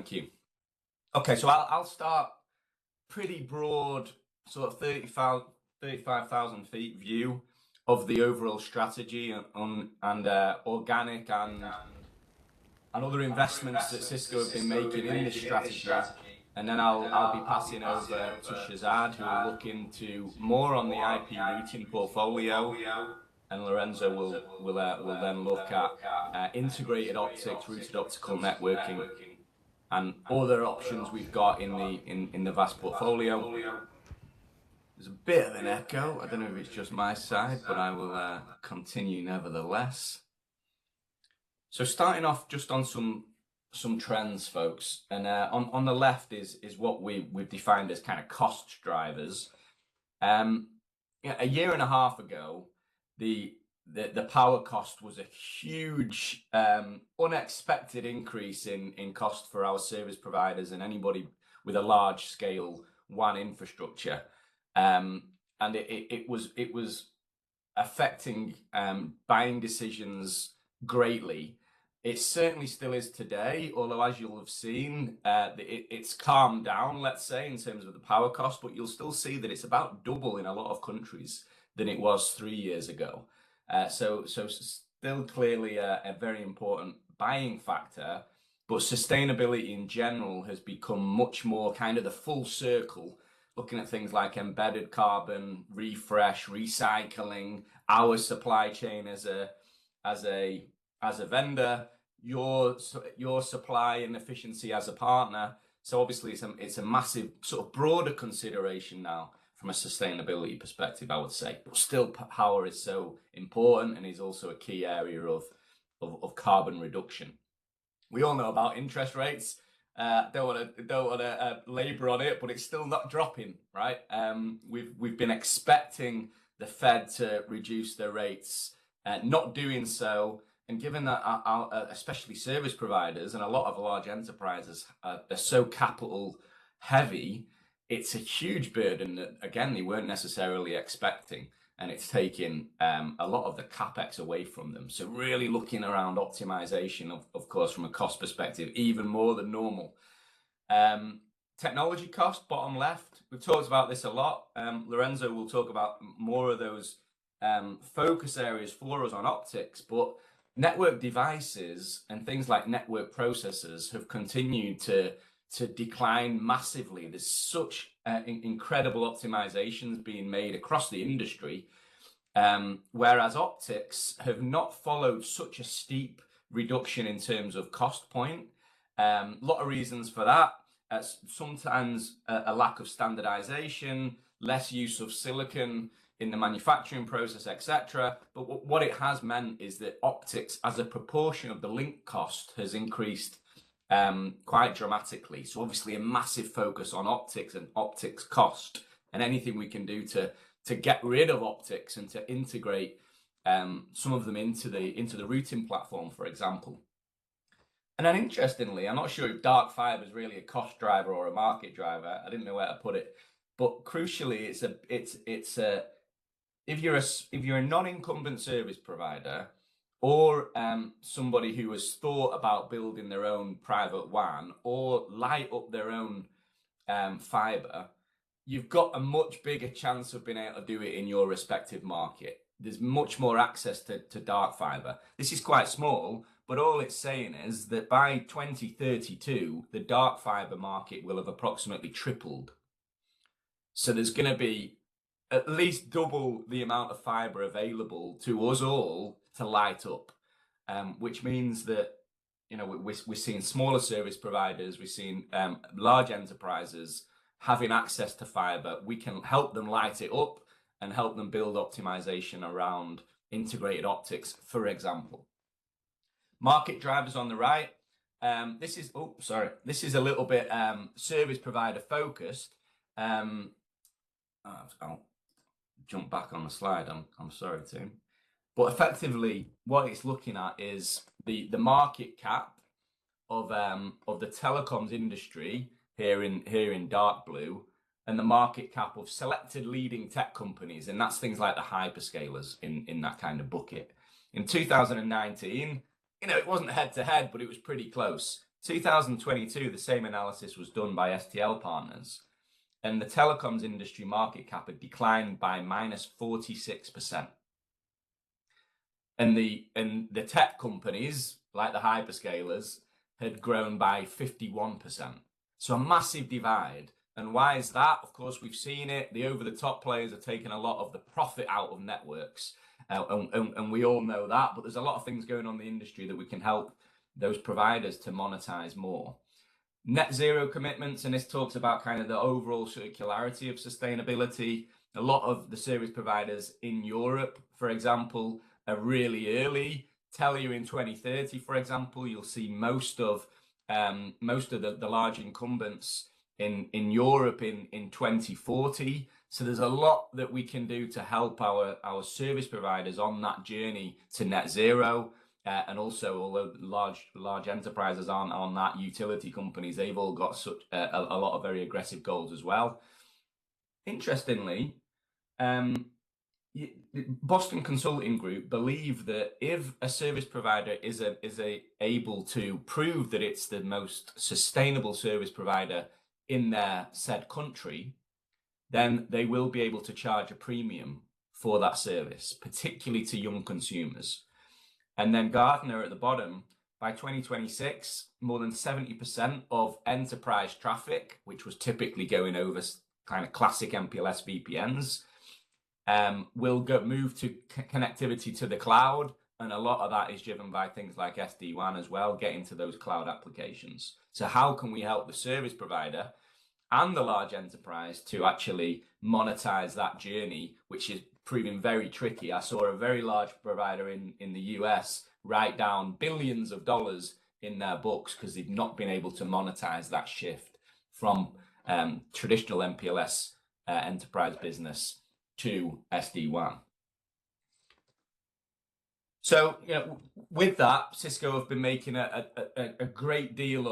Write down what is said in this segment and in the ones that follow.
Thank you. Okay, so I'll start pretty broad, sort of 35,000 feet view of the overall strategy and organic and other investments that Cisco have been making in this strategy. And then I'll be passing over to Shazad, who will look into more on the IP routing portfolio, and Lorenzo will then look at integrated optics, routed optical networking, and other options we've got in the vast portfolio. There's a bit of an echo. I don't know if it's just my side, but I will continue nevertheless. So starting off just on some trends, folks, and on the left is what we've defined as kind of cost drivers. A year and a half ago, the power cost was a huge, unexpected increase in cost for our service providers and anybody with a large scale WAN infrastructure, and it was affecting buying decisions greatly. It certainly still is today, although as you'll have seen, it's calmed down, let's say, in terms of the power cost, but you'll still see that it's about double in a lot of countries than it was 3 years ago. So still clearly a very important buying factor, but sustainability in general has become much more kind of the full circle, looking at things like embedded carbon, refresh, recycling, our supply chain as a vendor, your supply and efficiency as a partner. So obviously it's a massive sort of broader consideration now from a sustainability perspective, I would say. But still, power is so important and is also a key area of carbon reduction. We all know about interest rates. Don't want to labor on it, but it's still not dropping, right? We've been expecting the Fed to reduce their rates, not doing so. And given that especially service providers and a lot of large enterprises are so capital heavy, it's a huge burden that, again, they weren't necessarily expecting. And it's taking a lot of the CapEx away from them. So really looking around optimization, of course, from a cost perspective, even more than normal. Technology cost, bottom left. We've talked about this a lot. Lorenzo will talk about more of those focus areas for us on optics, but network devices and things like network processors have continued to decline massively. There's such incredible optimizations being made across the industry, whereas optics have not followed such a steep reduction in terms of cost point. A lot of reasons for that. Sometimes a lack of standardization, less use of silicon in the manufacturing process, etc. But what it has meant is that optics as a proportion of the link cost has increased quite dramatically. So obviously a massive focus on optics and optics cost, and anything we can do to get rid of optics and to integrate some of them into the routing platform, for example. And then interestingly, I'm not sure if dark fiber is really a cost driver or a market driver. I didn't know where to put it, but crucially, it's a if you're a non-incumbent service provider or somebody who has thought about building their own private WAN or light up their own fiber, you've got a much bigger chance of being able to do it in your respective market. There's much more access to dark fiber. This is quite small, but all it's saying is that by 2032, the dark fiber market will have approximately tripled. So there's going to be at least double the amount of fiber available to us all to light up, which means that, you know, we're seeing smaller service providers, we're seeing large enterprises having access to fiber. We can help them light it up and help them build optimization around integrated optics, for example. Market drivers on the right. This is a little bit service provider focused. I'll jump back on the slide. I'm sorry, Tim. But effectively, what it's looking at is the market cap of the telecoms industry here in dark blue, and the market cap of selected leading tech companies, and that's things like the hyperscalers in that kind of bucket. In 2019, you know, it wasn't head to head, but it was pretty close. 2022, the same analysis was done by STL Partners, and the telecoms industry market cap had declined by -46%. And the tech companies, like the hyperscalers, had grown by 51%. So a massive divide. And why is that? Of course, we've seen it. The over-the-top players are taking a lot of the profit out of networks. And we all know that. But there's a lot of things going on in the industry that we can help those providers to monetize more. Net zero commitments, and this talks about kind of the overall circularity of sustainability. A lot of the service providers in Europe, for example, are really early. Tell you in 2030, for example, you'll see most of the large incumbents in Europe in 2040. So there's a lot that we can do to help our service providers on that journey to net zero. And also, although large enterprises aren't on that, utility companies, they've all got such a lot of very aggressive goals as well. Interestingly, Boston Consulting Group believe that if a service provider is able to prove that it's the most sustainable service provider in their said country, then they will be able to charge a premium for that service, particularly to young consumers. And then Gartner at the bottom, by 2026, more than 70% of enterprise traffic, which was typically going over kind of classic MPLS VPNs, will move to connectivity to the cloud. And a lot of that is driven by things like SD-WAN as well, getting to those cloud applications. So how can we help the service provider and the large enterprise to actually monetize that journey, which is proving very tricky? I saw a very large provider in the US write down billions of dollars in their books because they've not been able to monetize that shift from traditional MPLS enterprise business to SD-WAN. So, with that, Cisco have been making a great deal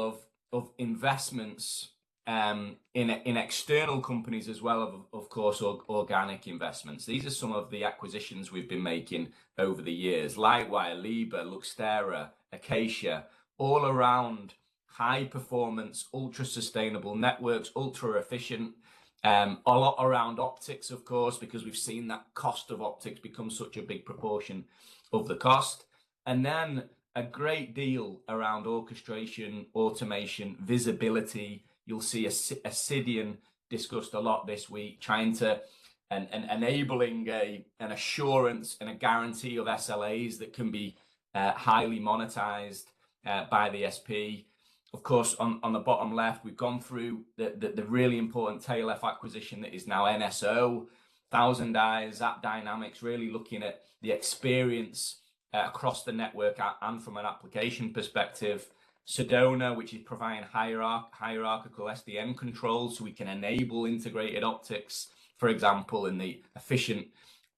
of investments in external companies as well, of course, organic investments. These are some of the acquisitions we've been making over the years. Lightwire, Liber, Luxtera, Acacia, all around high performance, ultra sustainable networks, ultra efficient. A lot around optics, of course, because we've seen that cost of optics become such a big proportion of the cost. And then a great deal around orchestration, automation, visibility. You'll see Ascidian discussed a lot this week, trying to and enabling an assurance and a guarantee of SLAs that can be highly monetized by the SP. Of course, on the bottom left, we've gone through the really important TailF acquisition that is now NSO, Thousand Eyes, App Dynamics, really looking at the experience across the network and from an application perspective. Sedona, which is providing hierarchical SDN controls so we can enable integrated optics, for example, in the efficient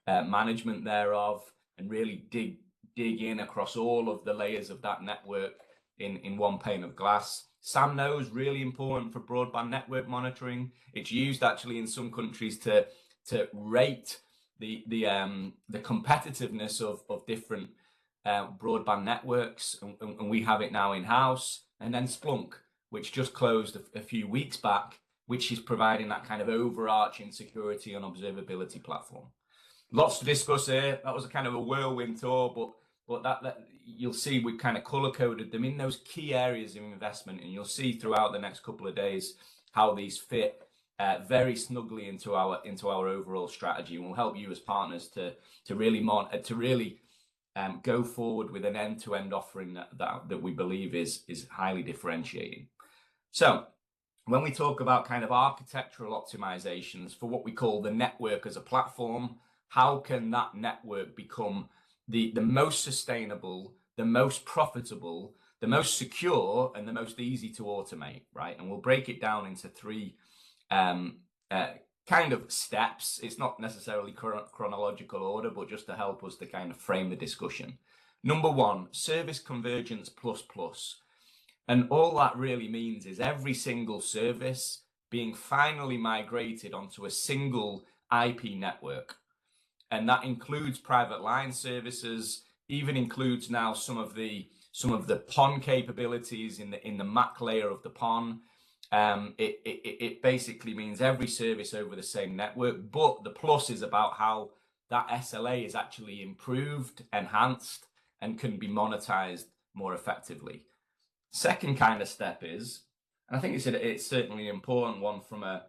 management thereof, and really dig in across all of the layers of that network in one pane of glass. SAMNO is really important for broadband network monitoring. It's used actually in some countries to rate the competitiveness of different broadband networks, and we have it now in-house. And then Splunk, which just closed a few weeks back, which is providing that kind of overarching security and observability platform. Lots to discuss here. That was a kind of a whirlwind tour, but that you'll see we kind of color-coded them in those key areas of investment, and you'll see throughout the next couple of days how these fit very snugly into our overall strategy, and will help you as partners to really go forward with an end-to-end offering that we believe is highly differentiating. So when we talk about kind of architectural optimizations for what we call the network as a platform, how can that network become the most sustainable, the most profitable, the most secure, and the most easy to automate, right? And we'll break it down into three kind of steps. It's not necessarily chronological order, but just to help us to kind of frame the discussion. Number one, service convergence plus. And all that really means is every single service being finally migrated onto a single IP network. And that includes private line services, even includes now some of the some of the PON capabilities in the MAC layer of the PON. It basically means every service over the same network, but the plus is about how that SLA is actually improved, enhanced, and can be monetized more effectively. Second kind of step is, and I think it's certainly an important one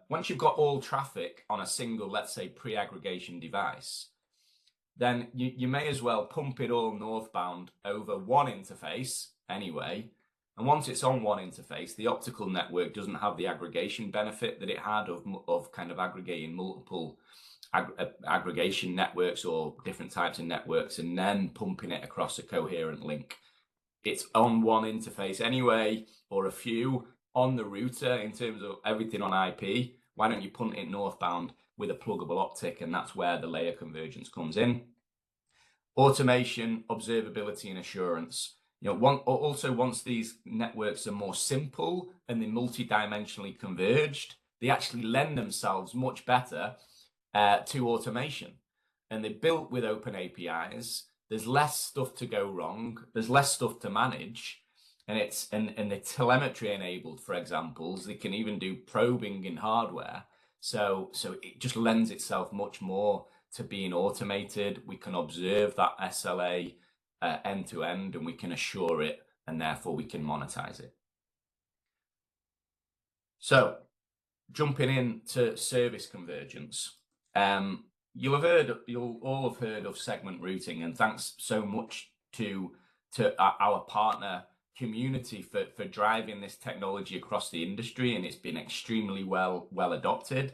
once you've got all traffic on a single, let's say, pre-aggregation device, then you may as well pump it all northbound over one interface anyway. And once it's on one interface, the optical network doesn't have the aggregation benefit that it had of kind of aggregating multiple aggregation networks or different types of networks and then pumping it across a coherent link. It's on one interface anyway, or a few on the router in terms of everything on IP. Why don't you punt it northbound with a pluggable optic? And that's where the layer convergence comes in. Automation, observability, and assurance. Also, once these networks are more simple and they're multi-dimensionally converged, they actually lend themselves much better to automation. And they're built with open APIs. There's less stuff to go wrong. There's less stuff to manage. And the telemetry enabled, for example, they can even do probing in hardware. So it just lends itself much more to being automated. We can observe that SLA end to end, and we can assure it, and therefore we can monetize it. So jumping into service convergence, you'll all have heard of segment routing, and thanks so much to our partner community for driving this technology across the industry, and it's been extremely well adopted.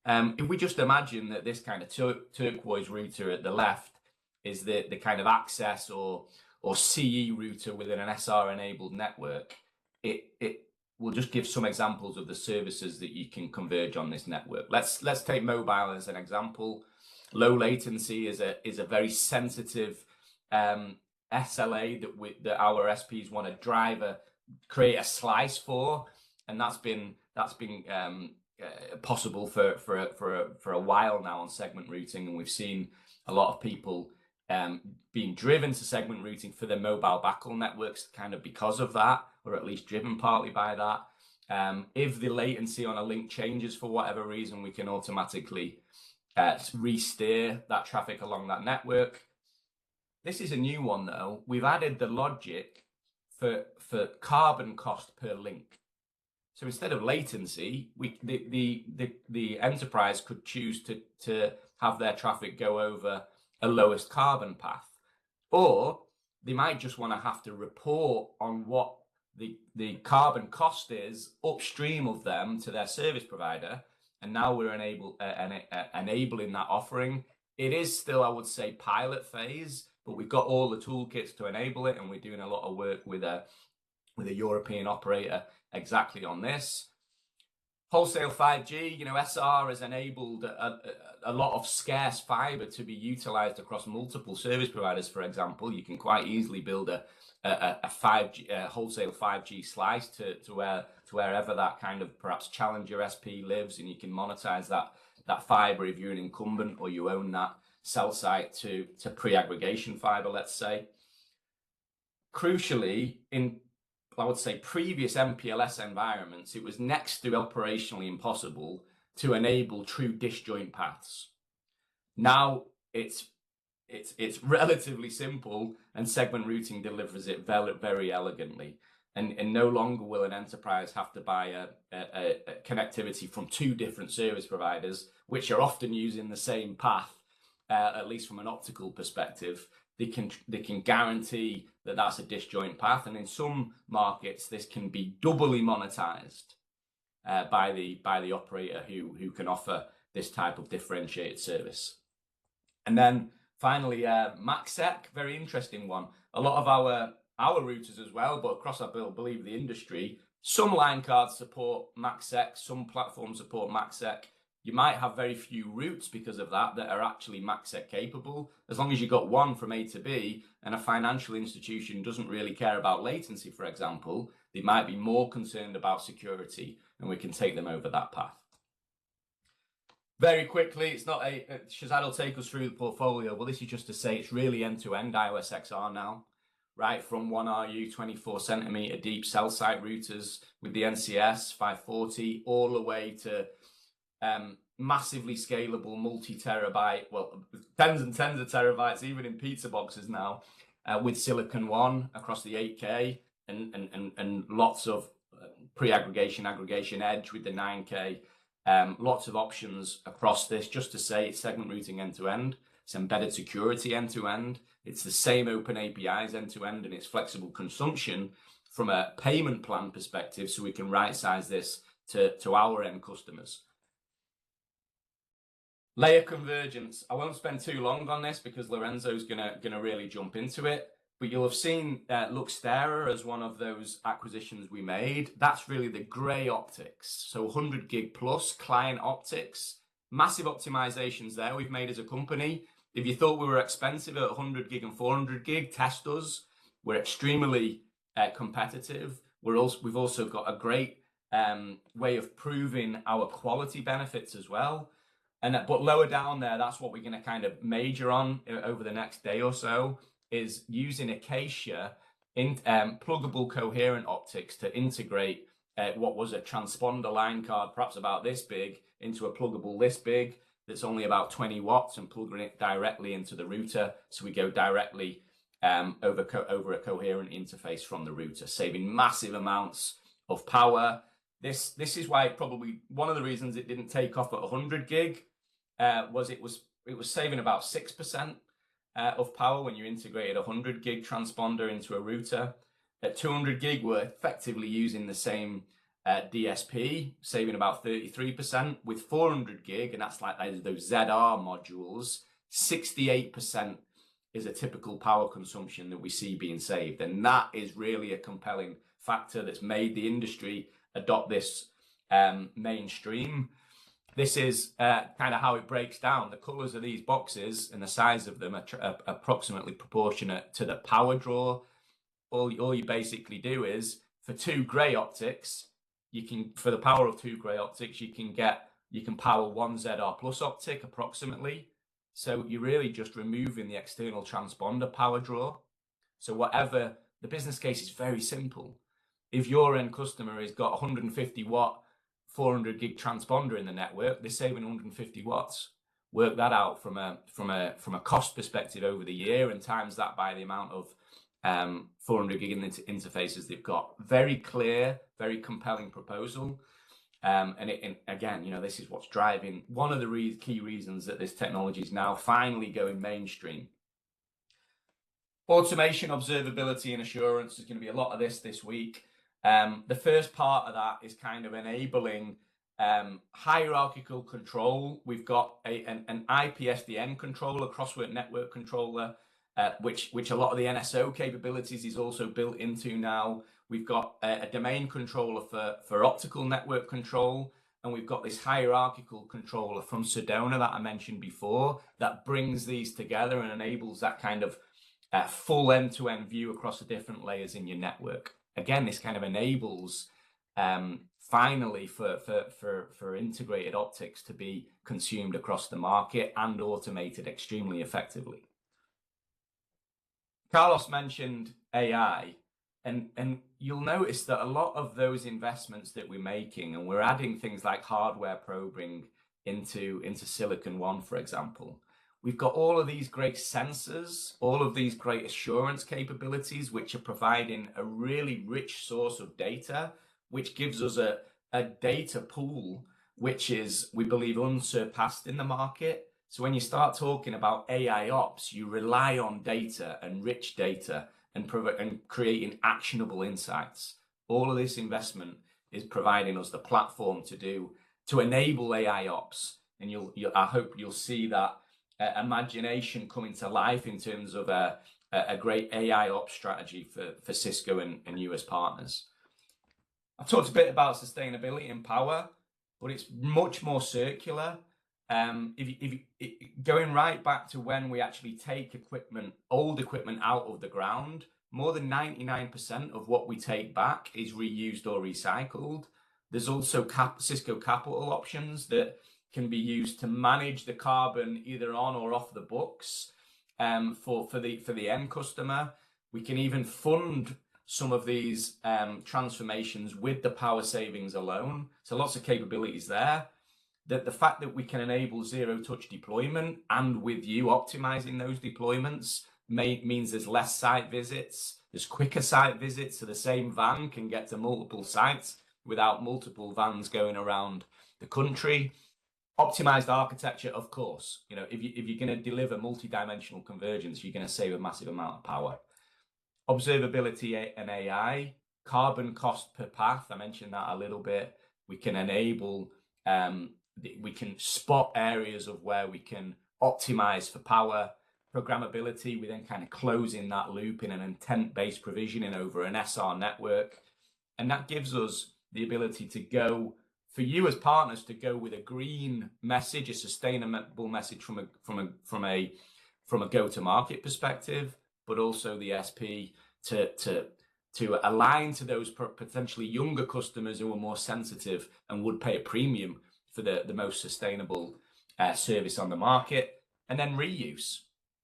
If we just imagine that this kind of turquoise router at the left is the kind of access or CE router within an SR enabled network, it will just give some examples of the services that you can converge on this network. Let's take mobile as an example. Low latency is a very sensitive SLA that our SPs want to create a slice for, and that's been possible for a while now on segment routing, and we've seen a lot of people being driven to segment routing for their mobile backhaul networks kind of because of that, or at least driven partly by that. If the latency on a link changes for whatever reason, we can automatically re-steer that traffic along that network. This is a new one though. We've added the logic for carbon cost per link. So instead of latency, the enterprise could choose to have their traffic go over a lowest carbon path, or they might just want to have to report on what the carbon cost is upstream of them to their service provider. And now we're enabling that offering. It is still, I would say, pilot phase, but we've got all the toolkits to enable it, and we're doing a lot of work with a European operator exactly on this. Wholesale 5G, SR has enabled a lot of scarce fiber to be utilized across multiple service providers. For example, you can quite easily build a 5G wholesale 5G slice to wherever that kind of perhaps challenger SP lives, and you can monetize that fiber if you're an incumbent or you own that cell site to pre-aggregation fiber, let's say. Crucially, in I would say previous MPLS environments, it was next to operationally impossible to enable true disjoint paths. Now it's relatively simple, and segment routing delivers it very elegantly. And no longer will an enterprise have to buy a connectivity from two different service providers, which are often using the same path, at least from an optical perspective. They can guarantee that that's a disjoint path, and in some markets this can be doubly monetized by the operator who can offer this type of differentiated service. And then finally, MACsec, very interesting one. A lot of our routers as well, but across I believe the industry, some line cards support MACsec, some platforms support MACsec. You might have very few routes because of that are actually MACsec capable. As long as you got one from A to B, and a financial institution doesn't really care about latency, for example, they might be more concerned about security, and we can take them over that path. Very quickly, it's not Shazad will take us through the portfolio, but this is just to say it's really end-to-end iOS XR now. right from 1RU 24 centimeter deep cell site routers with the NCS 540 all the way to massively scalable multi-terabyte, well, tens and tens of terabytes, even in pizza boxes now, with Silicon One across the 8K and lots of pre-aggregation, aggregation edge with the 9K. Lots of options across this. Just to say, it's segment routing end-to-end. It's embedded security end-to-end. It's the same open APIs end-to-end, and it's flexible consumption from a payment plan perspective, so we can right-size this to our end customers. Layer convergence. I won't spend too long on this because Lorenzo's gonna really jump into it. But you'll have seen Luxtera as one of those acquisitions we made. That's really the grey optics. So 100 gig plus client optics. Massive optimizations there we've made as a company. If you thought we were expensive at 100 gig and 400 gig, test us. We're extremely competitive. We've also got a great way of proving our quality benefits as well. But lower down there, that's what we're going to kind of major on over the next day or so, is using Acacia in pluggable coherent optics to integrate what was a transponder line card, perhaps about this big, into a pluggable this big that's only about 20 watts, and plugging it directly into the router. So we go directly over a coherent interface from the router, saving massive amounts of power. This is why probably one of the reasons it didn't take off at 100 gig was it was saving about 6% of power when you integrated a 100 gig transponder into a router. At 200 gig, we're effectively using the same DSP, saving about 33%. With 400 gig, and that's like those ZR modules, 68% is a typical power consumption that we see being saved. And that is really a compelling factor that's made the industry adopt this mainstream. This is kind of how it breaks down. The colors of these boxes and the size of them are approximately proportionate to the power draw. All you basically do is, for two grey optics, for the power of two grey optics, you can power one ZR plus optic approximately. So you're really just removing the external transponder power draw. So whatever, the business case is very simple. If your end customer has got 150 watt 400 gig transponder in the network, they're saving 150 watts. Work that out from a cost perspective over the year, and times that by the amount of 400 gig interfaces they've got. Very clear, very compelling proposal. And again, you know, this is what's driving one of the key reasons that this technology is now finally going mainstream. Automation, observability, and assurance. There's going to be a lot of this week. The first part of that is kind of enabling hierarchical control. We've got an IPSDN controller, crossword network controller, which a lot of the NSO capabilities is also built into now. We've got a domain controller for optical network control, and we've got this hierarchical controller from Sedona that I mentioned before that brings these together and enables that kind of full end-to-end view across the different layers in your network. Again, this kind of enables finally for integrated optics to be consumed across the market and automated extremely effectively. Carlos mentioned AI, and you'll notice that a lot of those investments that we're making, and we're adding things like hardware probing into Silicon One, for example. We've got all of these great sensors, all of these great assurance capabilities, which are providing a really rich source of data, which gives us a data pool, which is, we believe, unsurpassed in the market. So when you start talking about AI ops, you rely on data and rich data and creating actionable insights. All of this investment is providing us the platform to enable AI ops. And I hope you'll see that imagination coming to life in terms of a great AI ops strategy for Cisco and US partners. I've talked a bit about sustainability and power, but it's much more circular. Going right back to when we actually take old equipment out of the ground, more than 99% of what we take back is reused or recycled. There's also Cisco capital options that can be used to manage the carbon either on or off the books for the end customer. We can even fund some of these transformations with the power savings alone. So lots of capabilities there. That the fact that we can enable zero-touch deployment, and with you optimizing those deployments, means there's less site visits, there's quicker site visits, so the same van can get to multiple sites without multiple vans going around the country. Optimized architecture, of course. You know, if you're going to deliver multi-dimensional convergence, you're going to save a massive amount of power. Observability and AI, carbon cost per path, I mentioned that a little bit. We can enable, we can spot areas of where we can optimize for power. Programmability, we then kind of close in that loop in an intent-based provisioning over an SR network. And that gives us the ability to go, for you as partners, to go with a green message, a sustainable message from a go-to-market perspective, but also the SP to align to those potentially younger customers who are more sensitive and would pay a premium for the most sustainable service on the market. And then reuse.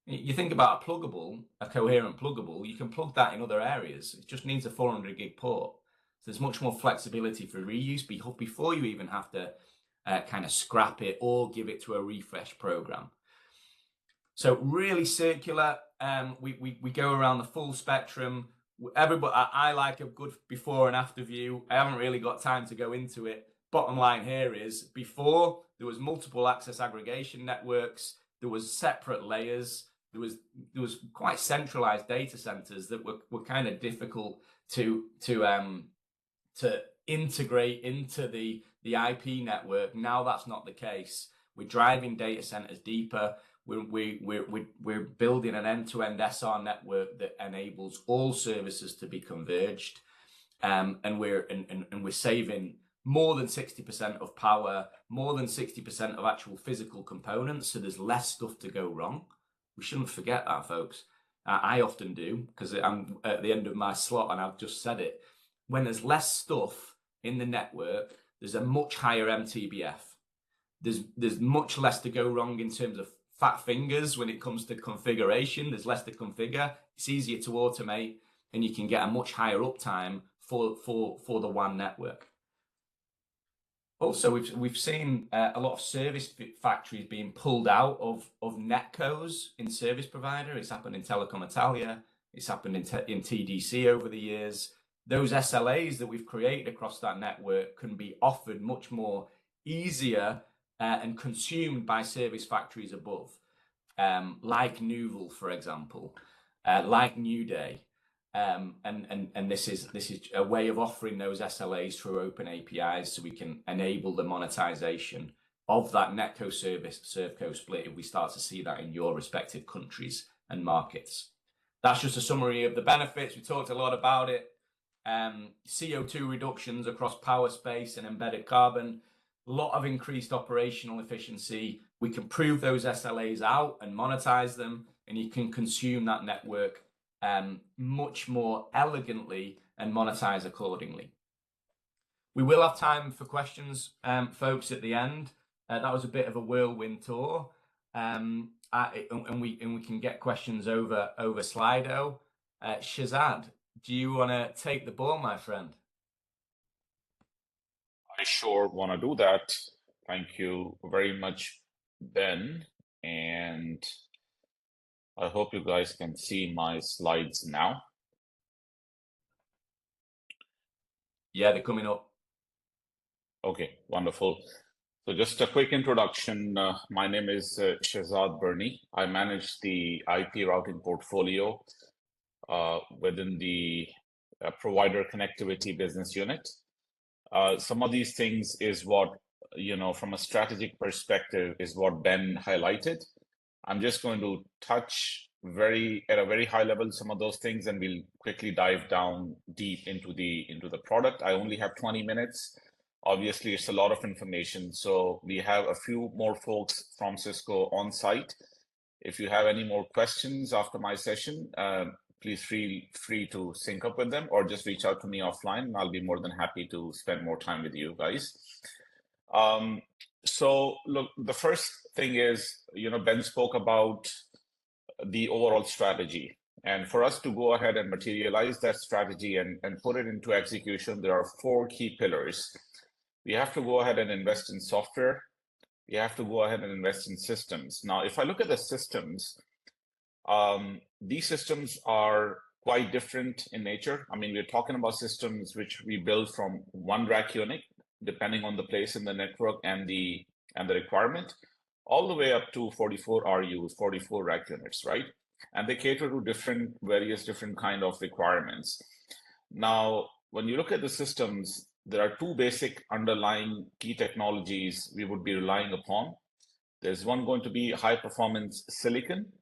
You think about a pluggable, a coherent pluggable, you can plug that in other areas. It just needs a 400 gig port. So there's much more flexibility for reuse before you even have to kind of scrap it or give it to a refresh program. So really circular. We go around the full spectrum. Everybody, I like a good before and after view. I haven't really got time to go into it. Bottom line here is, before there was multiple access aggregation networks, there was separate layers. There was quite centralized data centers that were kind of difficult to integrate into the IP network. Now that's not the case. We're driving data centers deeper. We're building an end-to-end SR network that enables all services to be converged, and we're saving more than 60% of power, more than 60% of actual physical components. So there's less stuff to go wrong. We shouldn't forget that, folks. I often do, because I'm at the end of my slot and I've just said it. When there's less stuff in the network, there's a much higher MTBF. There's much less to go wrong in terms of fat fingers when it comes to configuration. There's less to configure. It's easier to automate, and you can get a much higher uptime for the WAN network. Also, we've seen a lot of service factories being pulled out of netcos in service provider. It's happened in Telecom Italia. It's happened in TDC over the years. Those SLAs that we've created across that network can be offered much more easier and consumed by service factories above, like Nouvel, for example, like New Day. And this is a way of offering those SLAs through open APIs, so we can enable the monetization of that netco service servco split if we start to see that in your respective countries and markets. That's just a summary of the benefits. We talked a lot about it. CO2 reductions across power, space, and embedded carbon. A lot of increased operational efficiency. We can prove those SLAs out and monetize them, and you can consume that network much more elegantly and monetize accordingly. We will have time for questions, folks, at the end. That was a bit of a whirlwind tour, and we can get questions over Slido. Shazad, do you want to take the ball, my friend? I sure want to do that. Thank you very much, Ben. And I hope you guys can see my slides now. Yeah, they're coming up. Okay, wonderful. So just a quick introduction. My name is Shazad Birni. I manage the IP routing portfolio within the provider connectivity business unit. Some of these things is what, from a strategic perspective, is what Ben highlighted. I'm just going to touch at a very high level some of those things, and we'll quickly dive down deep into the product. I only have 20 minutes. Obviously, it's a lot of information, so we have a few more folks from Cisco on site. If you have any more questions after my session, please feel free to sync up with them or just reach out to me offline, and I'll be more than happy to spend more time with you guys. So look, the first thing is, Ben spoke about the overall strategy. And for us to go ahead and materialize that strategy and put it into execution, there are 4 key pillars. We have to go ahead and invest in software. We have to go ahead and invest in systems. Now, if I look at the systems, these systems are quite different in nature. I mean, we're talking about systems which we build from 1 rack unit, depending on the place in the network and the requirement, all the way up to 44 RUs, 44 rack units, right? And they cater to various different kind of requirements. Now, when you look at the systems, there are 2 basic underlying key technologies we would be relying upon. There's one going to be high performance silicon,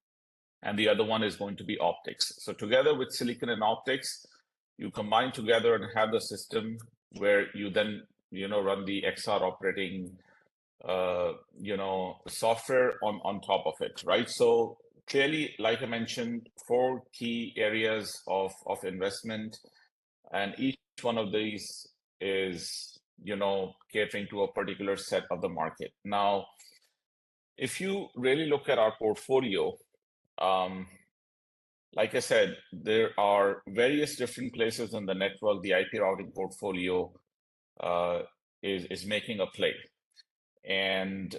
and the other one is going to be optics. So together with silicon and optics, you combine together and have the system where you then, run the XR operating, software on top of it, right? So clearly, like I mentioned, 4 key areas of investment, and each one of these is, catering to a particular set of the market. Now, if you really look at our portfolio, like I said, there are various different places in the network. The IP routing portfolio is making a play, and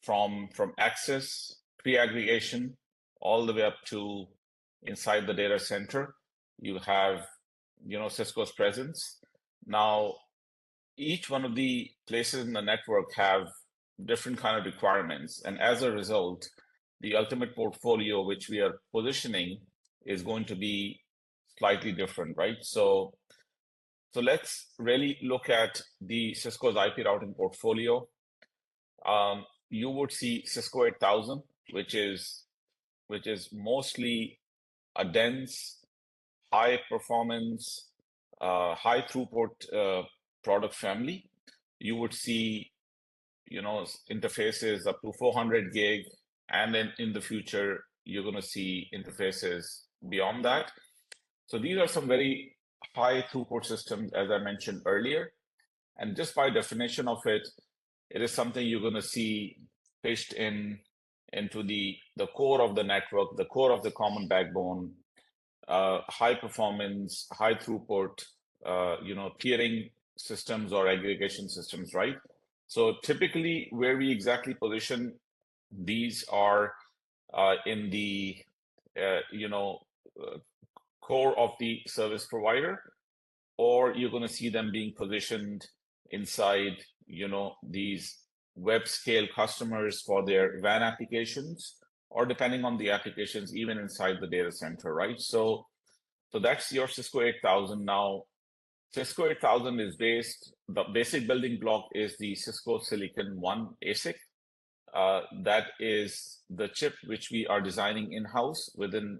from access, pre-aggregation, all the way up to inside the data center, you have Cisco's presence. Now, each one of the places in the network have different kind of requirements, and as a result, the ultimate portfolio which we are positioning is going to be slightly different, right? So let's really look at the Cisco's IP routing portfolio. You would see Cisco 8000, which is mostly a dense, high performance, high throughput product family. You would see, interfaces up to 400 gig, and then in the future, you're going to see interfaces beyond that. So these are some very high throughput systems, as I mentioned earlier. And just by definition of it, it is something you're going to see pitched into the core of the network, the core of the common backbone, high performance, high throughput, peering systems or aggregation systems, right? So typically, where we exactly position these are in the core of the service provider, or you're going to see them being positioned inside these web scale customers for their WAN applications, or depending on the applications, even inside the data center, right? So that's your Cisco 8000. Now, Cisco 8000 is the basic building block is the Cisco Silicon One ASIC. That is the chip which we are designing in-house within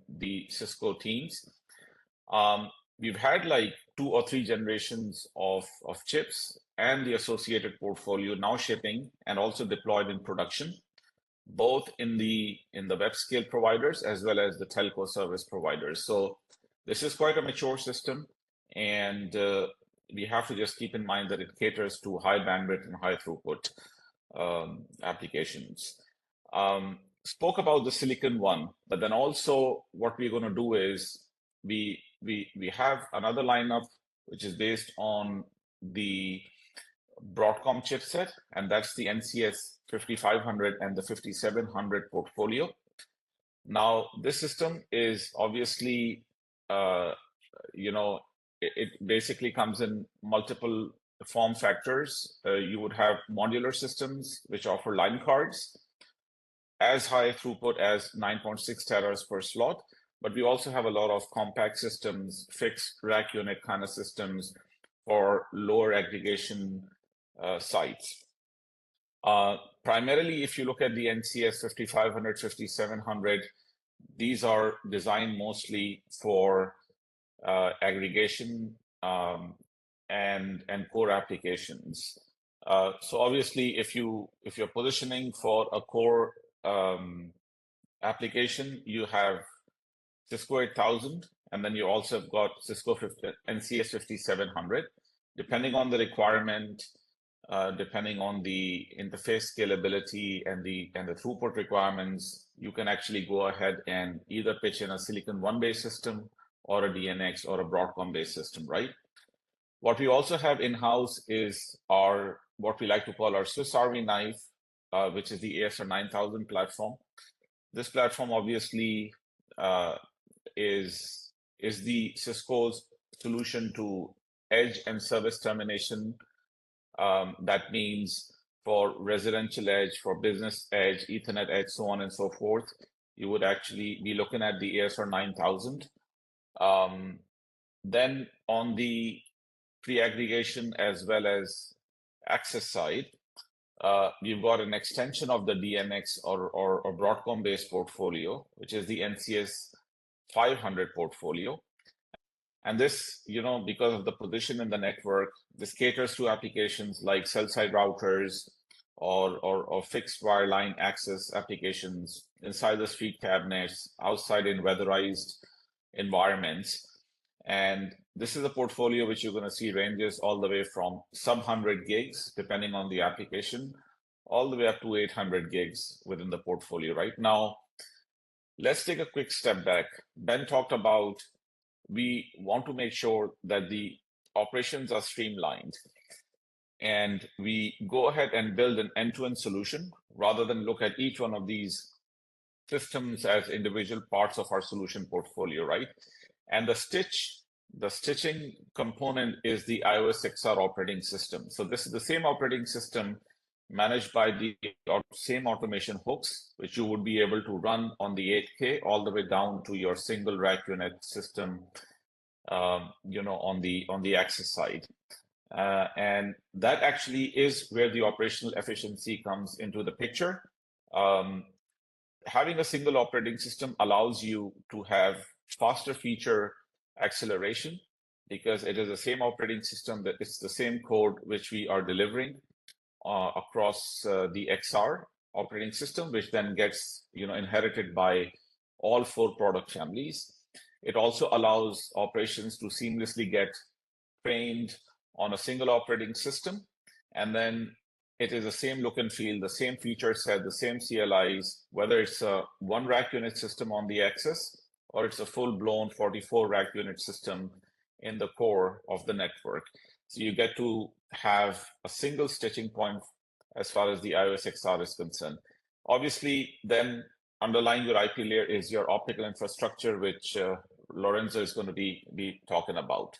the Cisco teams. We've had like 2 or 3 generations of chips and the associated portfolio now shipping and also deployed in production, both in the web scale providers as well as the telco service providers. So this is quite a mature system, and we have to just keep in mind that it caters to high bandwidth and high throughput applications. Spoke about the Silicon One, but then also what we're going to do is we have another lineup which is based on the Broadcom chipset, and that's the NCS 5500 and the 5700 portfolio. Now, this system is obviously, it basically comes in multiple form factors. You would have modular systems which offer line cards, as high throughput as 9.6 teras per slot, but we also have a lot of compact systems, fixed rack unit kind of systems for lower aggregation sites. Primarily, if you look at the NCS 5500, 5700, these are designed mostly for aggregation and core applications. So obviously, if you're positioning for a core application, you have Cisco 8000, and then you also have got Cisco NCS 5700. Depending on the requirement, depending on the interface scalability and the throughput requirements, you can actually go ahead and either pitch in a Silicon One-based system or a DNX or a Broadcom-based system, right? What we also have in-house is our what we like to call our Swiss Army knife, which is the ASR 9000 platform. This platform obviously is the Cisco's solution to edge and service termination. That means for residential edge, for business edge, Ethernet edge, so on and so forth, you would actually be looking at the ASR 9000. Then on the pre-aggregation as well as access side, you've got an extension of the DNX or Broadcom-based portfolio, which is the NCS 500 portfolio. And this, because of the position in the network, this caters to applications like cell-side routers or fixed wireline access applications inside the street cabinets, outside in weatherized environments. And this is a portfolio which you're going to see ranges all the way from sub 100 gigs, depending on the application, all the way up to 800 gigs within the portfolio. Right now, let's take a quick step back. Ben talked about we want to make sure that the operations are streamlined. And we go ahead and build an end-to-end solution rather than look at each one of these systems as individual parts of our solution portfolio, right? And the stitching component is the iOS XR operating system. So this is the same operating system managed by the same automation hooks, which you would be able to run on the 8K all the way down to your single rack unit system, on the access side. And that actually is where the operational efficiency comes into the picture. Having a single operating system allows you to have faster feature acceleration because it is the same operating system, that it's the same code which we are delivering across the XR operating system, which then gets inherited by all 4 product families. It also allows operations to seamlessly get trained on a single operating system, and then it is the same look and feel, the same feature set, the same CLIs, whether it's a 1 rack unit system on the access or it's a full-blown 44 rack unit system in the core of the network. So you get to have a single stitching point as far as the iOS XR is concerned. Obviously, then underlying your IP layer is your optical infrastructure, which Lorenzo is going to be talking about.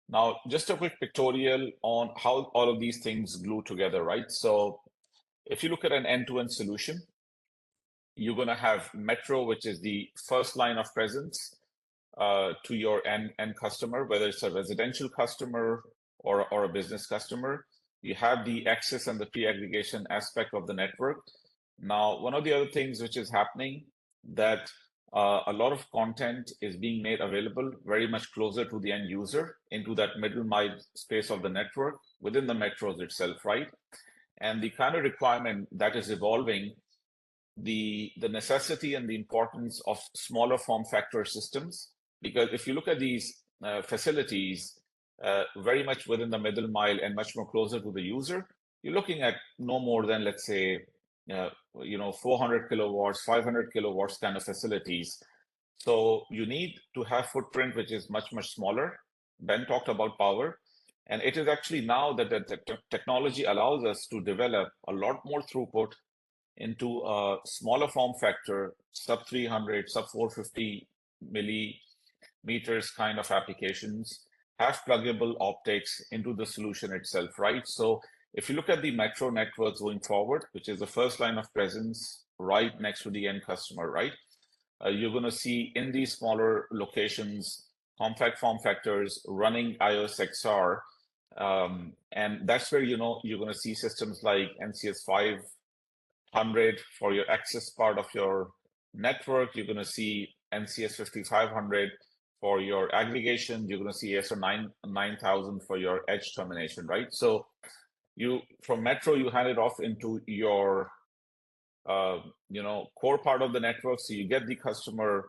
Now, just a quick pictorial on how all of these things glue together, right? So if you look at an end-to-end solution, you're going to have Metro, which is the first line of presence to your end customer, whether it's a residential customer or a business customer. You have the access and the pre-aggregation aspect of the network. Now, one of the other things which is happening that a lot of content is being made available very much closer to the end user into that middle mile space of the network within the metros itself, right? And the kind of requirement that is evolving, the necessity and the importance of smaller form factor systems, because if you look at these facilities very much within the middle mile and much more closer to the user, you're looking at no more than, let's say, 400 kilowatts, 500 kilowatts kind of facilities. So you need to have footprint which is much, much smaller. Ben talked about power. And it is actually now that the technology allows us to develop a lot more throughput into a smaller form factor, sub 300, sub 450 millimeters kind of applications, have pluggable optics into the solution itself, right? So if you look at the metro networks going forward, which is the first line of presence right next to the end customer, right? You're going to see in these smaller locations, compact form factors running iOS XR. And that's where, you're going to see systems like NCS 500 for your access part of your network. You're going to see NCS 5500 for your aggregation. You're going to see ASR 9000 for your edge termination, right? So from Metro, you hand it off into your core part of the network. So you get the customer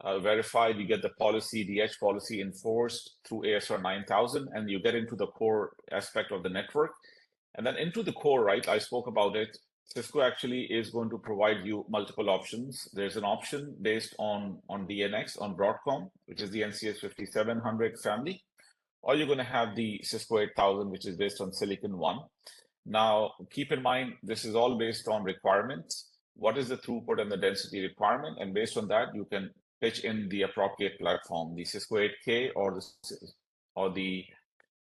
verified, you get the policy, the edge policy enforced through ASR 9000, and you get into the core aspect of the network. And then into the core, right? I spoke about it. Cisco actually is going to provide you multiple options. There's an option based on DNX, on Broadcom, which is the NCS 5700 family, or you're going to have the Cisco 8000, which is based on Silicon One. Now, keep in mind, this is all based on requirements. What is the throughput and the density requirement? And based on that, you can pitch in the appropriate platform, the Cisco 8K or the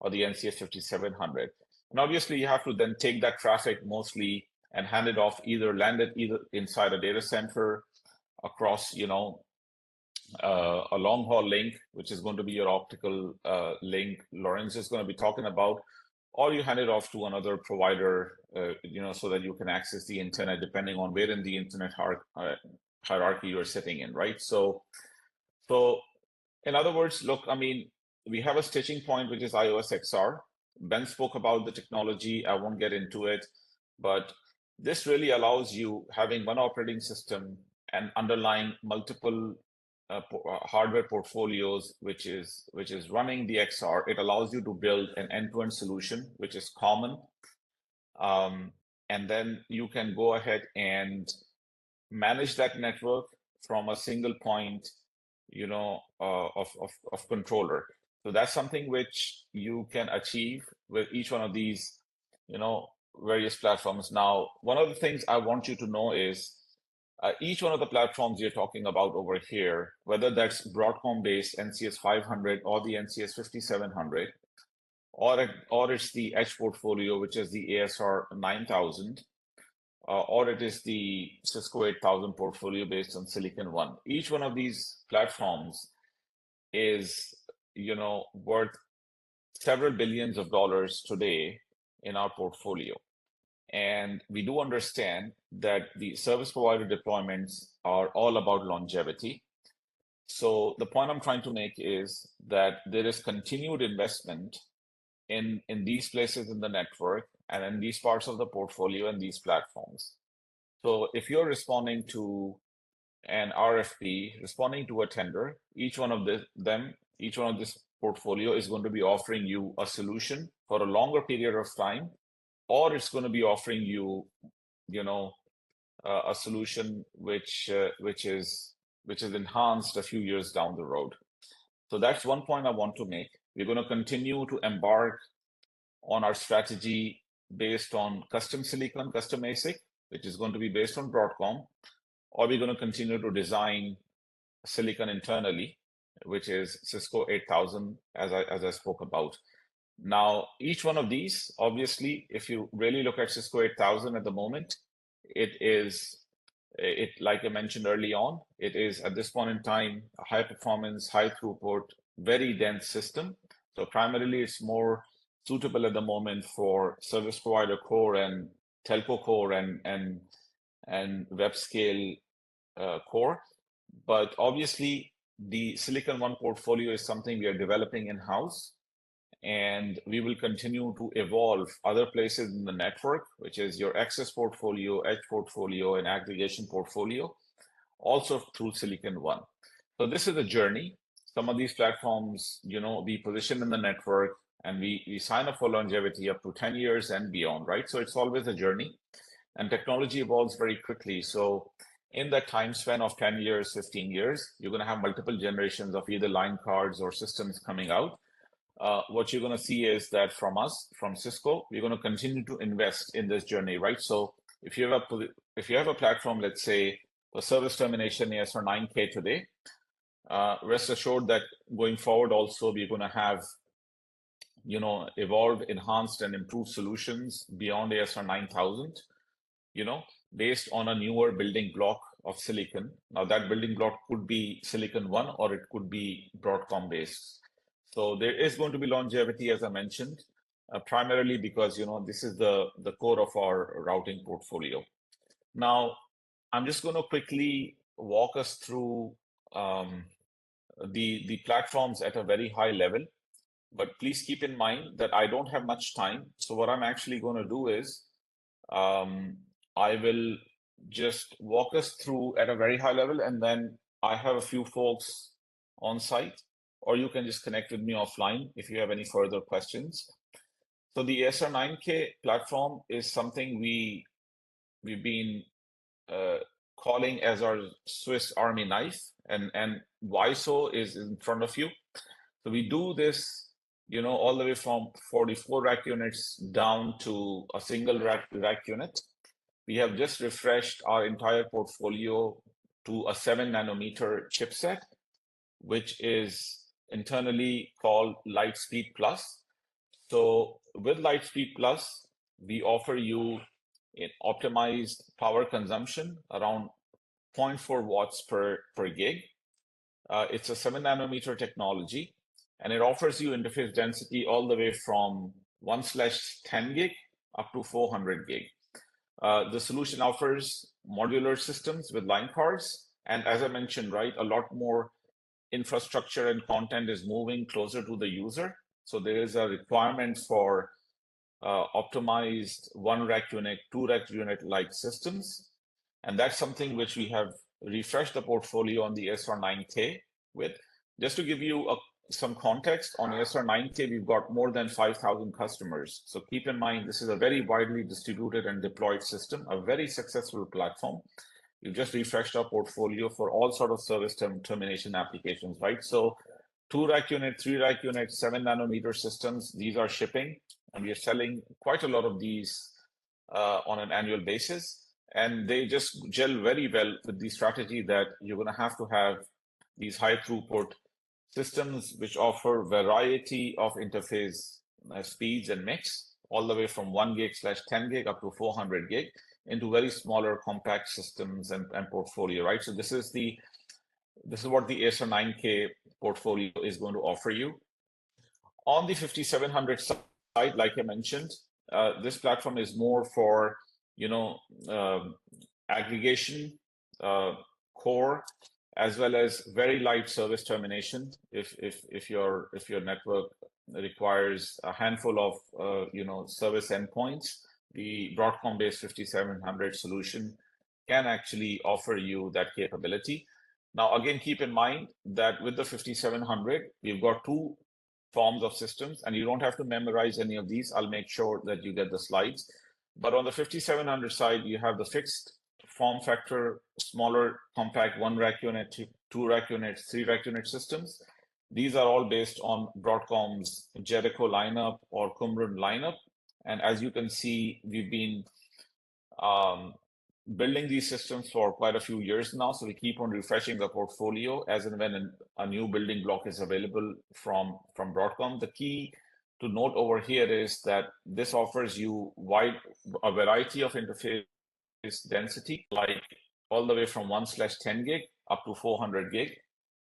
NCS 5700. And obviously, you have to then take that traffic mostly and hand it off, land it either inside a data center across, a long haul link, which is going to be your optical link Lawrence is going to be talking about, or you hand it off to another provider, so that you can access the internet depending on where in the internet hierarchy you're sitting in, right? So in other words, look, I mean, we have a stitching point, which is iOS XR. Ben spoke about the technology. I won't get into it, but this really allows you having one operating system and underlying multiple hardware portfolios, which is running the XR. It allows you to build an end-to-end solution, which is common. And then you can go ahead and manage that network from a single point, of controller. So that's something which you can achieve with each one of these, various platforms. Now, one of the things I want you to know is each one of the platforms you're talking about over here, whether that's Broadcom-based NCS 500 or the NCS 5700, or it's the Edge portfolio, which is the ASR 9000, or it is the Cisco 8000 portfolio based on Silicon One. Each one of these platforms is, worth several billions of dollars today in our portfolio. And we do understand that the service provider deployments are all about longevity. So the point I'm trying to make is that there is continued investment in these places in the network and in these parts of the portfolio and these platforms. So if you're responding to an RFP, responding to a tender, each one of this portfolio is going to be offering you a solution for a longer period of time, or it's going to be offering you, a solution which is enhanced a few years down the road. So that's one point I want to make. We're going to continue to embark on our strategy based on custom silicon, custom ASIC, which is going to be based on Broadcom, or we're going to continue to design silicon internally, which is Cisco 8000, as I spoke about. Now, each one of these, obviously, if you really look at Cisco 8000 at the moment, like I mentioned early on, it is at this point in time a high performance, high throughput, very dense system. So primarily, it's more suitable at the moment for service provider core and telco core and web scale core. But obviously, the Silicon One portfolio is something we are developing in-house, and we will continue to evolve other places in the network, which is your access portfolio, edge portfolio, and aggregation portfolio, also through Silicon One. So this is a journey. Some of these platforms, we position in the network, and we sign up for longevity up to 10 years and beyond, right? So it's always a journey, and technology evolves very quickly. So in that time span of 10 years, 15 years, you're going to have multiple generations of either line cards or systems coming out. What you're going to see is that from Cisco, we're going to continue to invest in this journey, right? So if you have a platform, let's say for service termination ASR 9K today, rest assured that going forward also we're going to have evolved, enhanced, and improved solutions beyond ASR 9000, based on a newer building block of silicon. Now that building block could be Silicon One, or it could be Broadcom based. So there is going to be longevity, as I mentioned, primarily because this is the core of our routing portfolio. Now, I'm just going to quickly walk us through the platforms at a very high level, but please keep in mind that I don't have much time. So what I'm actually going to do is I will just walk us through at a very high level, and then I have a few folks on site, or you can just connect with me offline if you have any further questions. So the ASR9K platform is something we've been calling as our Swiss Army knife, and why so is in front of you. So we do this, all the way from 44 rack units down to a single rack unit. We have just refreshed our entire portfolio to a 7 nanometer chipset, which is internally called Lightspeed Plus. So with Lightspeed Plus, we offer you an optimized power consumption around 0.4 watts per gig. It's a 7 nanometer technology, and it offers you interface density all the way from 1/10 gig up to 400 gig. The solution offers modular systems with line cards, and as I mentioned, right, a lot more infrastructure and content is moving closer to the user. So there is a requirement for optimized 1 rack unit, 2 rack unit like systems. And that's something which we have refreshed the portfolio on the ASR9K with. Just to give you some context on ASR9K, we've got more than 5,000 customers. So keep in mind, this is a very widely distributed and deployed system, a very successful platform. We've just refreshed our portfolio for all sort of service termination applications, right? So 2 rack unit, 3 rack unit, 7 nanometer systems, these are shipping, and we are selling quite a lot of these on an annual basis. And they just gel very well with the strategy that you're going to have these high throughput systems which offer variety of interface speeds and mix, all the way from 1 gig/10 gig up to 400 gig into very smaller compact systems and portfolio, right? So this is what the ASR9K portfolio is going to offer you. On the 5700 side, like I mentioned, this platform is more for aggregation, core, as well as very light service termination. If your network requires a handful of service endpoints, the Broadcom-based 5700 solution can actually offer you that capability. Now, again, keep in mind that with the 5700, we've got two forms of systems, and you don't have to memorize any of these. I'll make sure that you get the slides. But on the 5700 side, you have the fixed form factor, smaller, compact 1 rack unit, 2 rack units, 3 rack unit systems. These are all based on Broadcom's Jericho lineup or Qumran lineup. And as you can see, we've been building these systems for quite a few years now. So we keep on refreshing the portfolio as and when a new building block is available from Broadcom. The key to note over here is that this offers you a variety of interface density, like all the way from 1/10 gig up to 400 gig.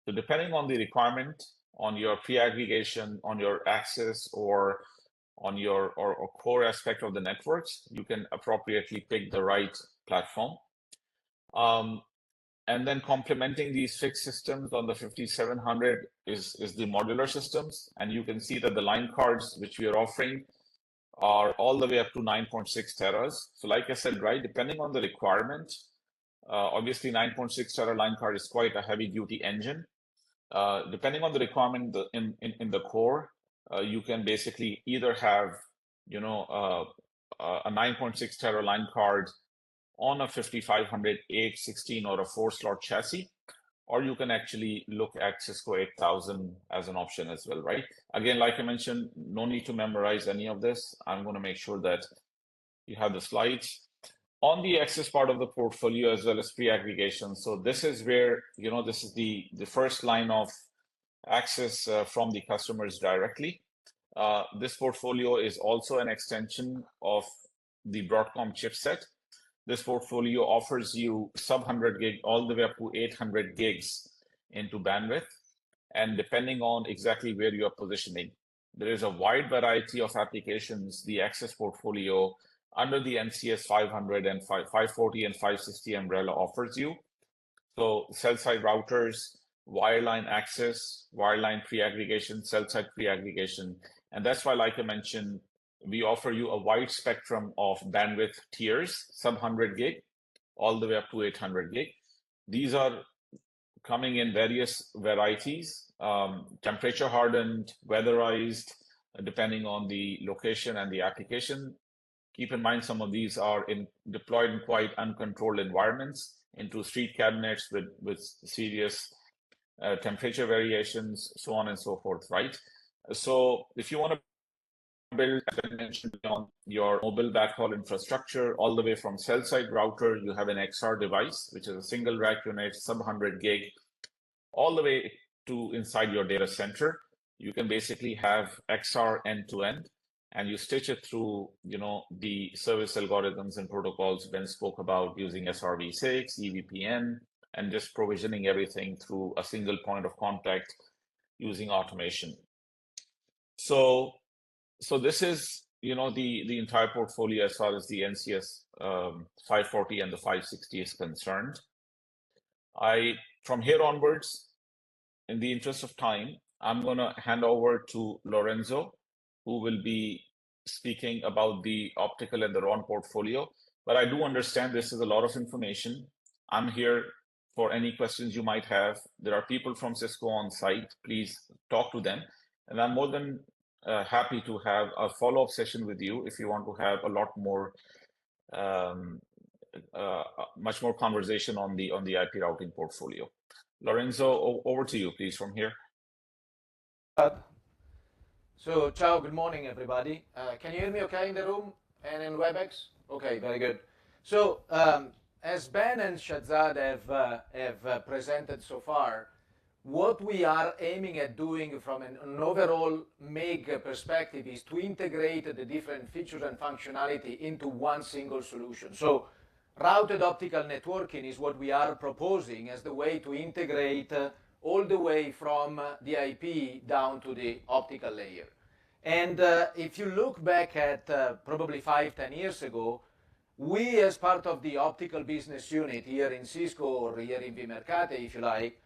So depending on the requirement, on your pre-aggregation, on your access, or on your or core aspect of the networks, you can appropriately pick the right platform. And then complementing these fixed systems on the 5700 is the modular systems. And you can see that the line cards which we are offering are all the way up to 9.6 teras. So like I said, right, depending on the requirement, obviously 9.6 tera line card is quite a heavy duty engine. Depending on the requirement in the core, you can basically either have, a 9.6 tera line card on a 5500 AX16 or a 4-slot chassis, or you can actually look at Cisco 8000 as an option as well, right? Again, like I mentioned, no need to memorize any of this. I'm going to make sure that you have the slides. On the access part of the portfolio, as well as pre-aggregation. So this is where, this is the first line of access from the customers directly. This portfolio is also an extension of the Broadcom chipset. This portfolio offers you sub 100 gig all the way up to 800 gigs into bandwidth. And depending on exactly where you are positioning, there is a wide variety of applications the access portfolio under the NCS 500 and 540 and 560 umbrella offers you. So cell site routers, wireline access, wireline pre-aggregation, cell site pre-aggregation. And that's why, like I mentioned, we offer you a wide spectrum of bandwidth tiers, sub 100 gig, all the way up to 800 gig. These are coming in various varieties, temperature hardened, weatherized, depending on the location and the application. Keep in mind, some of these are deployed in quite uncontrolled environments into street cabinets with serious temperature variations, so on and so forth, right? So if you want to build, as I mentioned, on your mobile backhaul infrastructure, all the way from cell site router, you have an XR device, which is a single rack unit, sub 100 gig, all the way to inside your data center. You can basically have XR end to end, and you stitch it through, the service algorithms and protocols Ben spoke about, using SRv6, EVPN, and just provisioning everything through a single point of contact using automation. So this is, the entire portfolio as far as the NCS 540 and the 560 is concerned. From here onwards, in the interest of time, I'm going to hand over to Lorenzo, who will be speaking about the optical and the RON portfolio. But I do understand this is a lot of information. I'm here for any questions you might have. There are people from Cisco on site. Please talk to them. And I'm more than happy to have a follow-up session with you if you want to have a lot more, much more conversation on the IP routing portfolio. Lorenzo, over to you, please, from here. So, ciao, good morning, everybody. Can you hear me okay in the room and in WebEx? Okay, very good. So, as Ben and Shahzad have presented so far, what we are aiming at doing from an overall MIG perspective is to integrate the different features and functionality into one single solution. So, routed optical networking is what we are proposing as the way to integrate all the way from the IP down to the optical layer. And if you look back at probably 5-10 years ago, we, as part of the optical business unit here in Cisco, or here in Vimercate, if you like,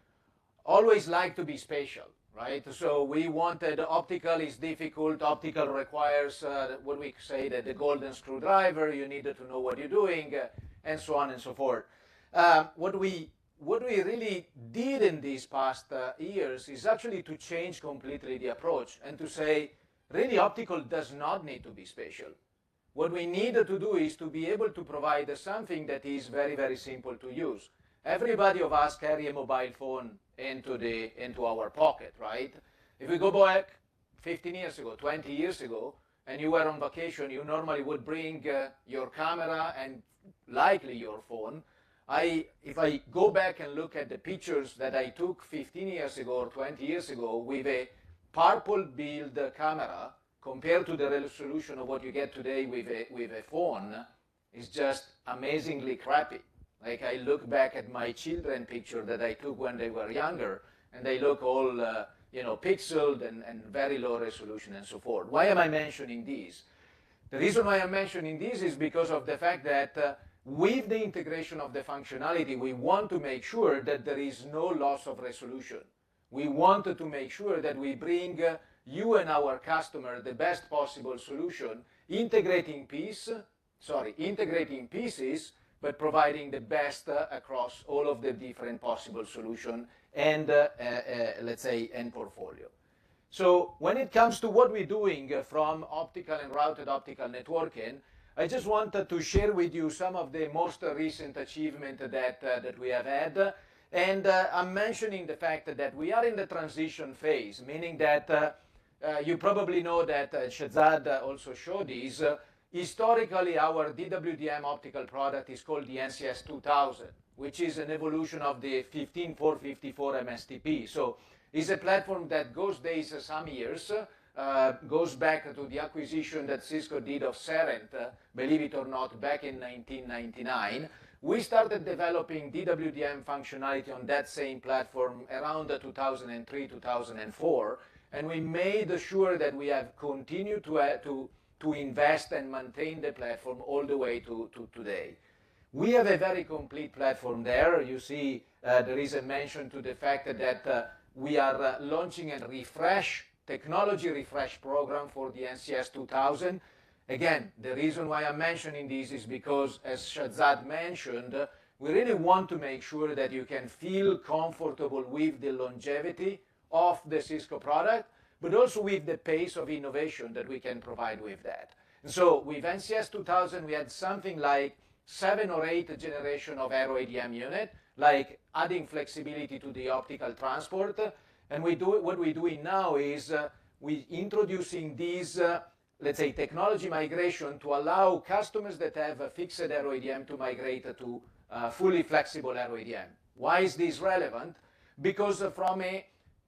always like to be spatial, right? So we wanted optical is difficult, optical requires what we say that the golden screwdriver, you needed to know what you're doing, and so on and so forth. What we really did in these past years is actually to change completely the approach and to say, really, optical does not need to be spatial. What we need to do is to be able to provide something that is very, very simple to use. Everybody of us carry a mobile phone into our pocket, right? If we go back 15 years ago, 20 years ago, and you were on vacation, you normally would bring your camera and likely your phone. If I go back and look at the pictures that I took 15 years ago or 20 years ago with a purple build camera compared to the resolution of what you get today with a phone, is just amazingly crappy. Like, I look back at my children picture that I took when they were younger, and they look all pixeled and very low resolution and so forth. Why am I mentioning these? The reason why I'm mentioning this is because of the fact that with the integration of the functionality, we want to make sure that there is no loss of resolution. We wanted to make sure that we bring you and our customer the best possible solution, integrating pieces, but providing the best across all of the different possible solutions and, let's say, end portfolio. So when it comes to what we're doing from optical and routed optical networking, I just wanted to share with you some of the most recent achievements that we have had. And I'm mentioning the fact that we are in the transition phase, meaning that you probably know that Shahzad also showed this. Historically, our DWDM optical product is called the NCS 2000, which is an evolution of the 15454 MSTP. So it's a platform that goes some years, goes back to the acquisition that Cisco did of Serent, believe it or not, back in 1999. We started developing DWDM functionality on that same platform around 2003, 2004, and we made sure that we have continued to invest and maintain the platform all the way to today. We have a very complete platform there. You see there is a mention to the fact that we are launching a technology refresh program for the NCS 2000. Again, the reason why I'm mentioning this is because, as Shahzad mentioned, we really want to make sure that you can feel comfortable with the longevity of the Cisco product, but also with the pace of innovation that we can provide with that. And so with NCS 2000, we had something like 7 or 8 generation of aero ADM unit, like adding flexibility to the optical transport. And what we're doing now is we're introducing these, let's say, technology migration to allow customers that have a fixed aero ADM to migrate to fully flexible aero ADM. Why is this relevant? Because from a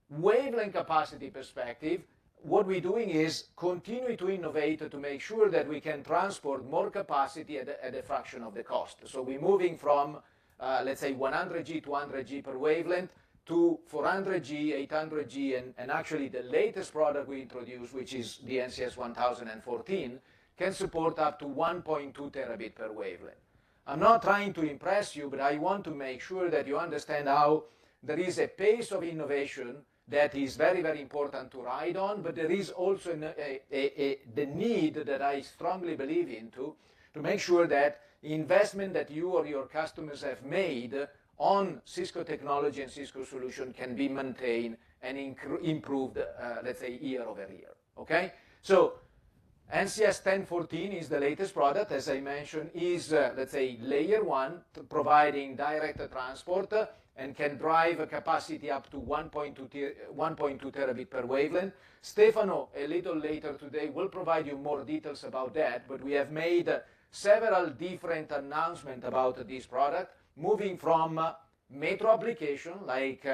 wavelength capacity perspective, what we're doing is continue to innovate to make sure that we can transport more capacity at a fraction of the cost. So we're moving from, let's say, 100G to 100G per wavelength to 400G, 800G, and actually the latest product we introduced, which is the NCS 1014, can support up to 1.2 terabit per wavelength. I'm not trying to impress you, but I want to make sure that you understand how there is a pace of innovation that is very, very important to ride on, but there is also the need that I strongly believe into to make sure that investment that you or your customers have made on Cisco technology and Cisco solution can be maintained and improved, let's say, year over year, okay? So NCS 1014 is the latest product, as I mentioned, is, let's say, layer 1, providing direct transport and can drive a capacity up to 1.2 terabit per wavelength. Stefano, a little later today, will provide you more details about that, but we have made several different announcements about this product, moving from metro application, like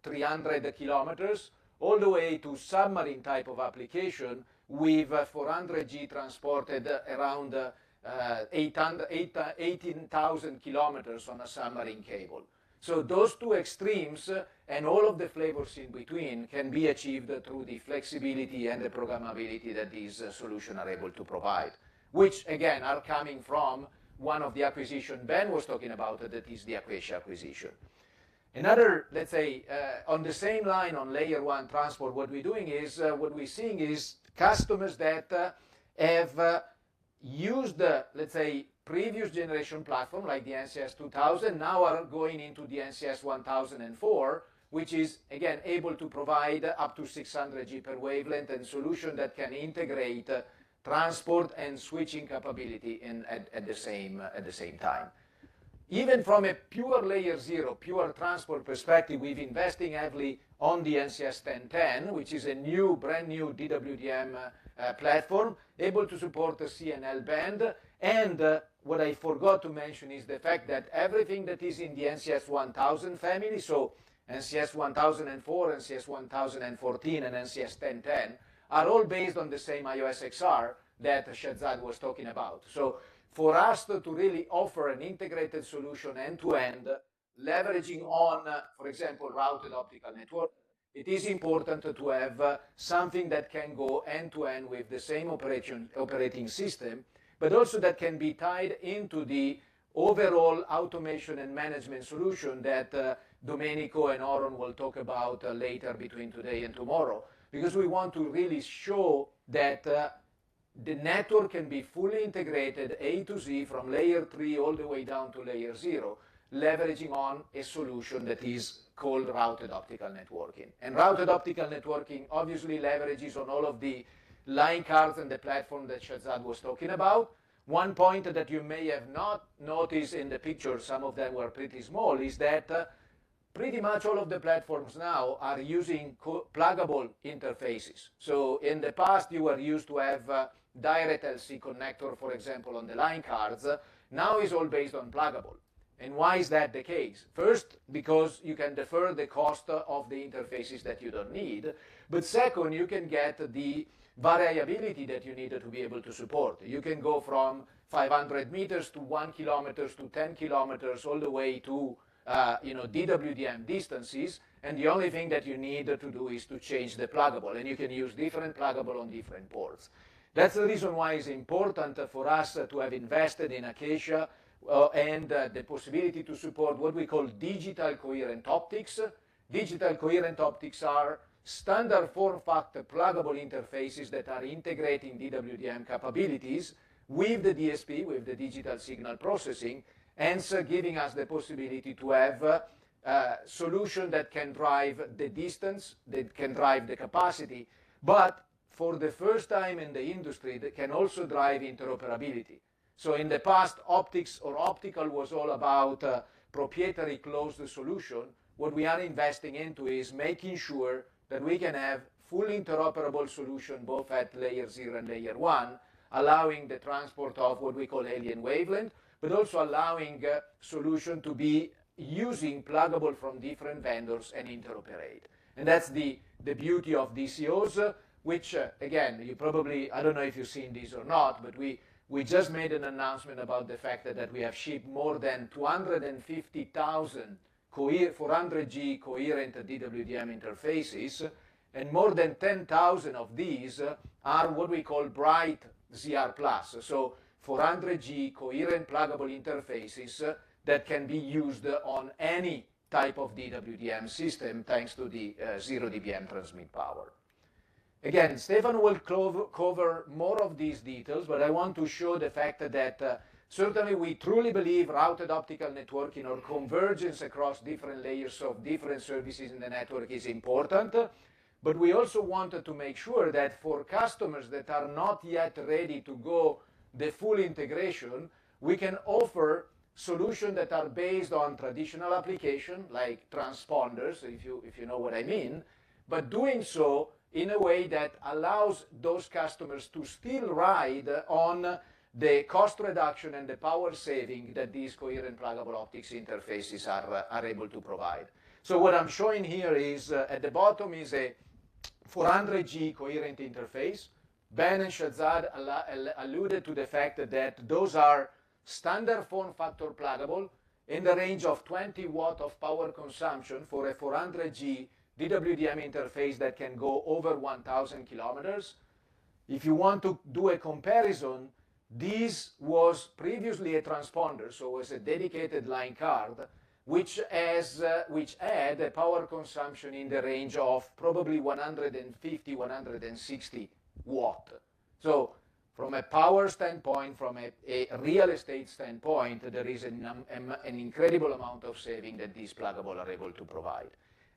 300 kilometers, all the way to submarine type of application with 400G transported around 18,000 kilometers on a submarine cable. So those two extremes and all of the flavors in between can be achieved through the flexibility and the programmability that these solutions are able to provide, which again are coming from one of the acquisition Ben was talking about, that is the Acacia acquisition. Another, let's say, on the same line on layer 1 transport, what we're doing is, what we're seeing is customers that have used, let's say, previous generation platform like the NCS 2000 now are going into the NCS 1004, which is again able to provide up to 600G per wavelength and solution that can integrate transport and switching capability at the same time. Even from a pure layer 0, pure transport perspective, we've investing heavily on the NCS 1010, which is a brand new DWDM platform, able to support the C and L band. And what I forgot to mention is the fact that everything that is in the NCS 1000 family, so NCS 1004, NCS 1014, and NCS 1010, are all based on the same iOS XR that Shahzad was talking about. So for us to really offer an integrated solution end-to-end, leveraging on, for example, routed optical network, it is important to have something that can go end-to-end with the same operating system, but also that can be tied into the overall automation and management solution that Domenico and Oron will talk about later between today and tomorrow, because we want to really show that the network can be fully integrated A to Z from layer 3 all the way down to layer 0, leveraging on a solution that is called routed optical networking. And routed optical networking obviously leverages on all of the line cards and the platform that Shahzad was talking about. One point that you may have not noticed in the picture, some of them were pretty small, is that pretty much all of the platforms now are using pluggable interfaces. So in the past, you were used to have direct LC connector, for example, on the line cards. Now it's all based on pluggable. And why is that the case? First, because you can defer the cost of the interfaces that you don't need. But second, you can get the variability that you need to be able to support. You can go from 500 meters to 1 kilometer to 10 kilometers all the way to DWDM distances, and the only thing that you need to do is to change the pluggable, and you can use different pluggable on different ports. That's the reason why it's important for us to have invested in Acacia and the possibility to support what we call digital coherent optics. Digital coherent optics are standard form factor pluggable interfaces that are integrating DWDM capabilities with the DSP, with the digital signal processing, hence giving us the possibility to have solution that can drive the distance, that can drive the capacity, but for the first time in the industry, that can also drive interoperability. So in the past, optics or optical was all about proprietary closed solution. What we are investing into is making sure that we can have full interoperable solution both at layer 0 and layer 1, allowing the transport of what we call alien wavelength, but also allowing solution to be using pluggable from different vendors and interoperate. And that's the beauty of DCOs, which again, you probably, I don't know if you've seen these or not, but we just made an announcement about the fact that we have shipped more than 250,000 400G coherent DWDM interfaces, and more than 10,000 of these are what we call bright ZR+. So 400G coherent pluggable interfaces that can be used on any type of DWDM system thanks to the 0 dBm transmit power. Again, Stefano will cover more of these details, but I want to show the fact that certainly we truly believe routed optical networking or convergence across different layers of different services in the network is important. But we also wanted to make sure that for customers that are not yet ready to go the full integration, we can offer solutions that are based on traditional application like transponders, if you know what I mean, but doing so in a way that allows those customers to still ride on the cost reduction and the power saving that these coherent pluggable optics interfaces are able to provide. So what I'm showing here is at the bottom is a 400G coherent interface. Ben and Shahzad alluded to the fact that those are standard form factor pluggable in the range of 20 watt of power consumption for a 400G DWDM interface that can go over 1,000 kilometers. If you want to do a comparison, this was previously a transponder, so it was a dedicated line card, which had a power consumption in the range of probably 150, 160 watt. So from a power standpoint, from a real estate standpoint, there is an incredible amount of saving that these pluggable are able to provide.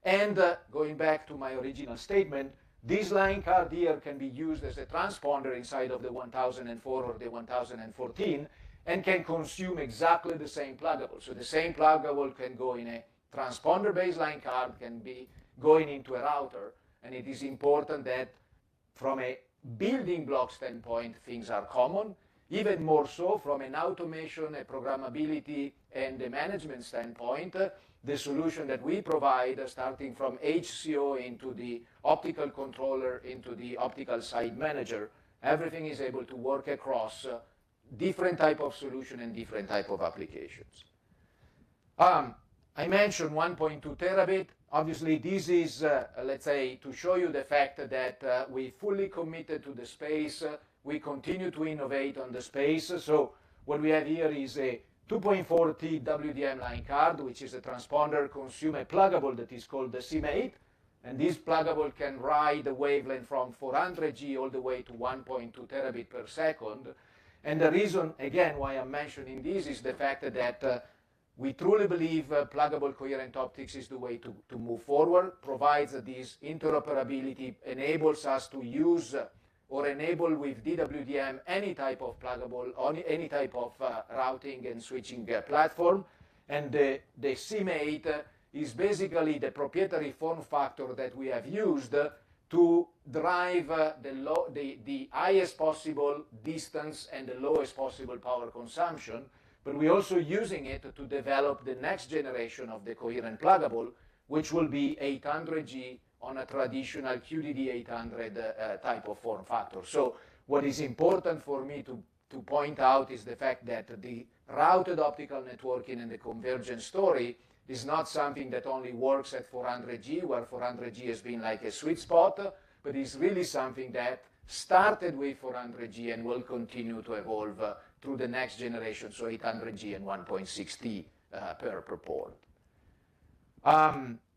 And going back to my original statement, this line card here can be used as a transponder inside of the 1004 or the 1014 and can consume exactly the same pluggable. So the same pluggable can go in a transponder-based line card, can be going into a router, and it is important that from a building block standpoint, things are common, even more so from an automation, a programmability, and a management standpoint. The solution that we provide, starting from HCO into the optical controller, into the optical site manager, everything is able to work across different type of solution and different type of applications. I mentioned 1.2 terabit. Obviously, this is, let's say, to show you the fact that we fully committed to the space. We continue to innovate on the space. So what we have here is a 2.4T WDM line card, which is a transponder consumer pluggable that is called the SIM8. And this pluggable can ride the wavelength from 400G all the way to 1.2 terabit per second. And the reason, again, why I'm mentioning this is the fact that we truly believe pluggable coherent optics is the way to move forward, provides this interoperability, enables us to use or enable with DWDM any type of pluggable, any type of routing and switching platform. And the SIM8 is basically the proprietary form factor that we have used to drive the highest possible distance and the lowest possible power consumption. But we're also using it to develop the next generation of the coherent pluggable, which will be 800G on a traditional QDD 800 type of form factor. So what is important for me to point out is the fact that the routed optical networking and the convergence story is not something that only works at 400G, where 400G has been like a sweet spot, but is really something that started with 400G and will continue to evolve through the next generation, so 800G and 1.6T per port.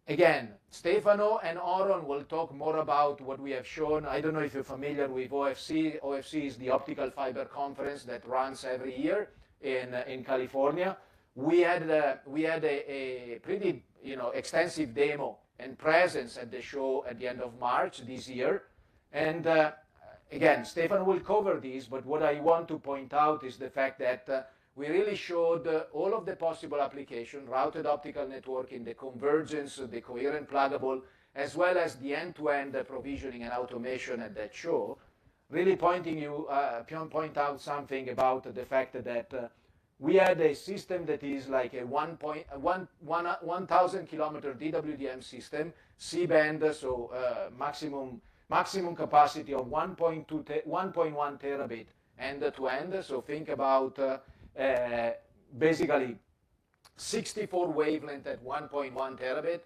Again, Stefano and Oron will talk more about what we have shown. I don't know if you're familiar with OFC. OFC is the Optical Fiber Conference that runs every year in California. we had a pretty extensive demo and presence at the show at the end of March this year. And again, Stefano will cover this, but what I want to point out is the fact that we really showed all of the possible application, routed optical networking, the convergence, the coherent pluggable, as well as the end-to-end provisioning and automation at that show, really point out something about the fact that we had a system that is like a 1,000 kilometer DWDM system, C-band, so maximum capacity of 1.1 terabit end-to-end. So think about basically 64 wavelength at 1.1 terabit,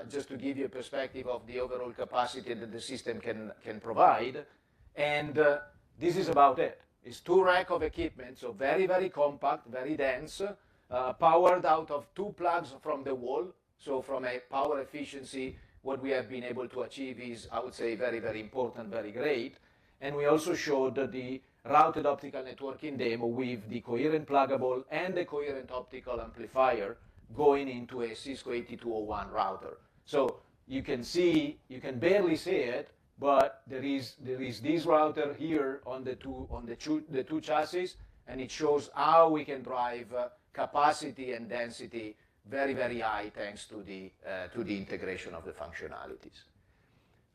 just to give you a perspective of the overall capacity that the system can provide. And this is about it. It's 2 rack of equipment, so very, very compact, very dense, powered out of 2 plugs from the wall. So from a power efficiency, what we have been able to achieve is, I would say, very, very important, very great. And we also showed the routed optical networking demo with the coherent pluggable and the coherent optical amplifier going into a Cisco 8201 router. So you can see, you can barely see it, but there is this router here on the two chassis, and it shows how we can drive capacity and density very, very high thanks to the integration of the functionalities.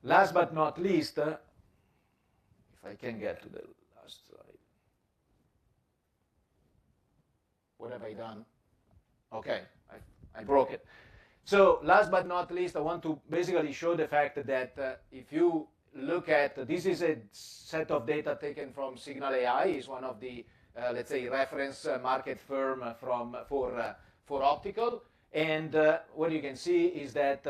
Last but not least, if I can get to the last slide. What have I done? Okay, I broke it. So last but not least, I want to basically show the fact that if you look at, this is a set of data taken from Signal AI, is one of the, let's say, reference market firm for optical. And what you can see is that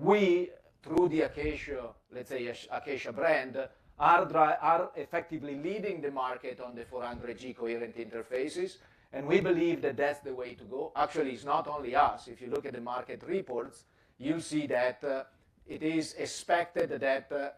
we, through the Acacia, let's say Acacia brand, are effectively leading the market on the 400G coherent interfaces. And we believe that that's the way to go. Actually, it's not only us. If you look at the market reports, you'll see that it is expected that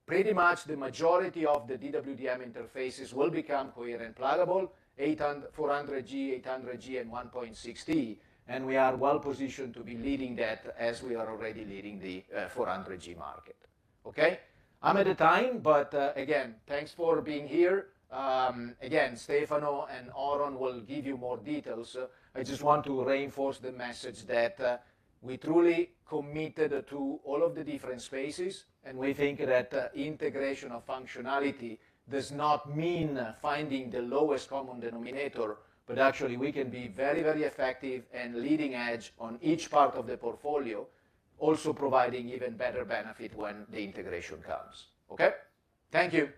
pretty much the majority of the DWDM interfaces will become coherent pluggable, 400G, 800G, and 1.6T. And we are well positioned to be leading that as we are already leading the 400G market. Okay? I'm at the time, but again, thanks for being here. Again, Stefano and Oron will give you more details. I just want to reinforce the message that we truly committed to all of the different spaces, and we think that integration of functionality does not mean finding the lowest common denominator, but actually we can be very, very effective and leading edge on each part of the portfolio, also providing even better benefit when the integration comes. Okay? Thank you.